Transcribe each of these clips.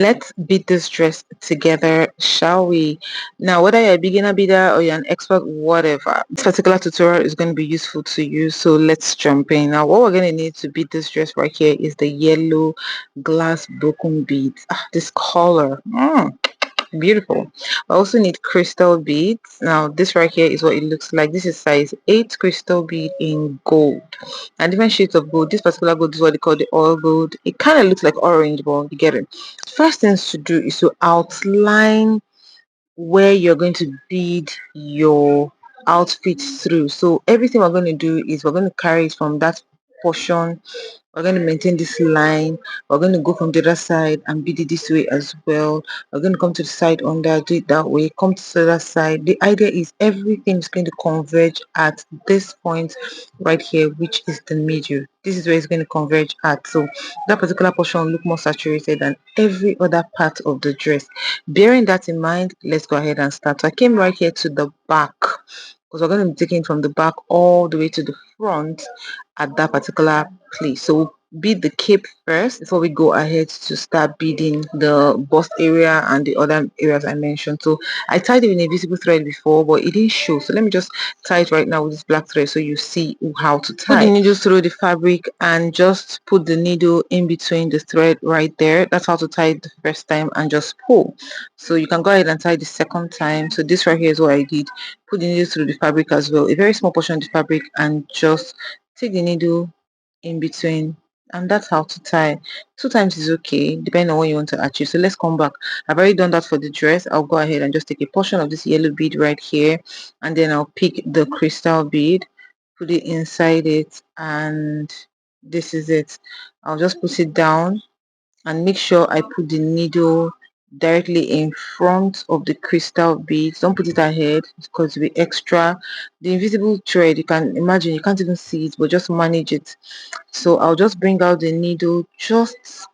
Let's beat this dress together, shall we? Now, whether you're a beginner beader or you're an expert, whatever, this particular tutorial is going to be useful to you. So let's jump in. Now, what we're going to need to beat this dress right here is the yellow glass broken beads. This color. Beautiful. I also need crystal beads. Now this right here is what it looks like. This is size 8 crystal bead in gold and different shades of gold. This particular gold is what they call the oil gold. It kind of looks like orange, but you get it. First things to do is to outline where you're going to bead your outfit through. So everything we're going to do is we're going to carry it from that portion. We're going to maintain this line. We're going to go from the other side and bead it this way as well. We're going to come to the side under, do it that way, come to the other side. The idea is everything is going to converge at this point right here, which is the middle. This is where it's going to converge at. So that particular portion will look more saturated than every other part of the dress. Bearing that in mind, let's go ahead and start. So I came right here to the back because we're going to be taking from the back all the way to the front at that particular place. So bead the cape first before we go ahead to start beading the bust area and the other areas I mentioned. So I tied it with a visible thread before, but it didn't show. So let me just tie it right now with this black thread so you see how to tie. Put the needle through the fabric and just put the needle in between the thread right there. That's how to tie it the first time and just pull. So you can go ahead and tie the second time. So this right here is what I did. Put the needle through the fabric as well, a very small portion of the fabric, and just take the needle in between, and that's how to tie. 2 times is okay depending on what you want to achieve. So let's come back. I've already done that for the dress. I'll go ahead and just take a portion of this yellow bead right here, and then I'll pick the crystal bead, put it inside it, and this is it. I'll just put it down and make sure I put the needle directly in front of the crystal beads. Don't put it ahead because it'll be extra. The invisible thread, you can imagine, you can't even see it, but just manage it. So I'll just bring out the needle just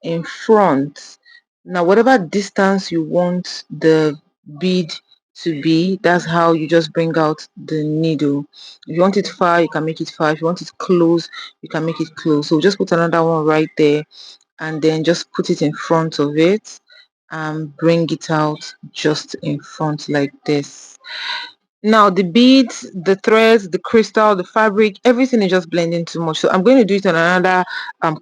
in front. Now whatever distance you want the bead to be, that's how you just bring out the needle. If you want it far, you can make it far. If you want it close, you can make it close. So just put another one right there and then just put it in front of it and bring it out just in front like this. Now the beads, the threads, the crystal, the fabric, everything is just blending too much. So I'm going to do it on another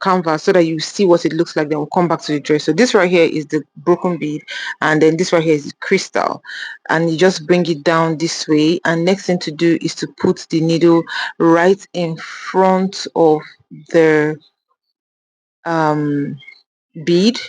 canvas so that you see what it looks like. Then we'll come back to the dress. So this right here is the broken bead, and then this right here is the crystal, and you just bring it down this way. And next thing to do is to put the needle right in front of the bead,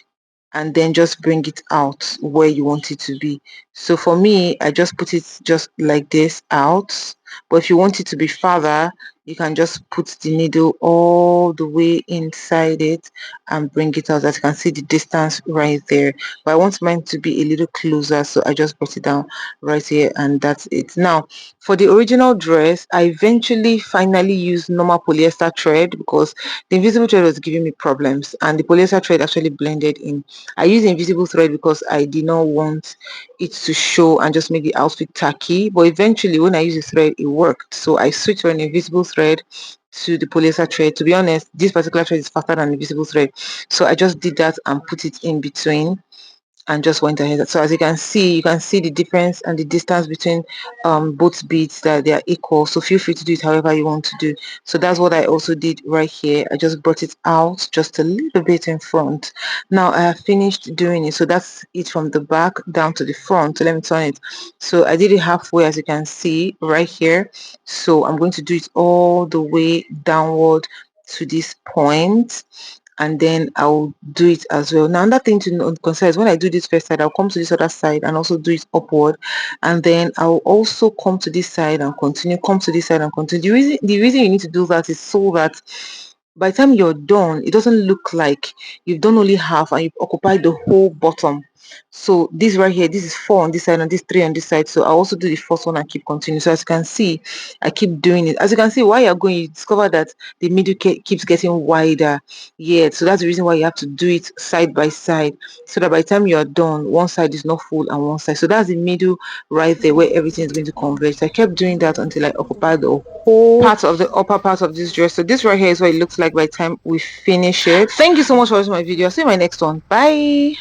and then just bring it out where you want it to be. So for me, I just put it just like this out, but if you want it to be farther, you can just put the needle all the way inside it and bring it out. As you can see the distance right there, but I want mine to be a little closer, so I just brought it down right here, and that's it. Now for the original dress, I eventually finally used normal polyester thread because the invisible thread was giving me problems, and the polyester thread actually blended in. I used invisible thread because I did not want it to show and just make the outfit tacky, but eventually when I used the thread it worked, so I switched from an invisible thread to the polyester thread. To be honest, this particular thread is faster than invisible thread, so I just did that and put it in between and just went ahead. So as you can see the difference and the distance between both beads, that they are equal. So feel free to do it however you want to do. So that's what I also did right here. I just brought it out just a little bit in front. Now I have finished doing it. So that's it from the back down to the front. So let me turn it. So I did it halfway, as you can see right here. So I'm going to do it all the way downward to this point, and then I'll do it as well. Now another thing to consider is when I do this first side, I'll come to this other side and also do it upward, and then I'll also come to this side and continue, come to this side and continue. The reason you need to do that is so that by the time you're done, it doesn't look like you've done only half and you've occupied the whole bottom. So this right here, this is 4 on this side and this 3 on this side. So I'll also do the first one and keep continuing. So as you can see, I keep doing it. As you can see, while you're going, you discover that the middle keeps getting wider. Yeah, so that's the reason why you have to do it side by side, so that by the time you're done, one side is not full and one side. So that's the middle right there where everything is going to converge. So I kept doing that until I occupied the whole part of the upper part of this dress. So this right here is what it looks like by the time we finish it. Thank you so much for watching my video. I'll see you in my next one. Bye.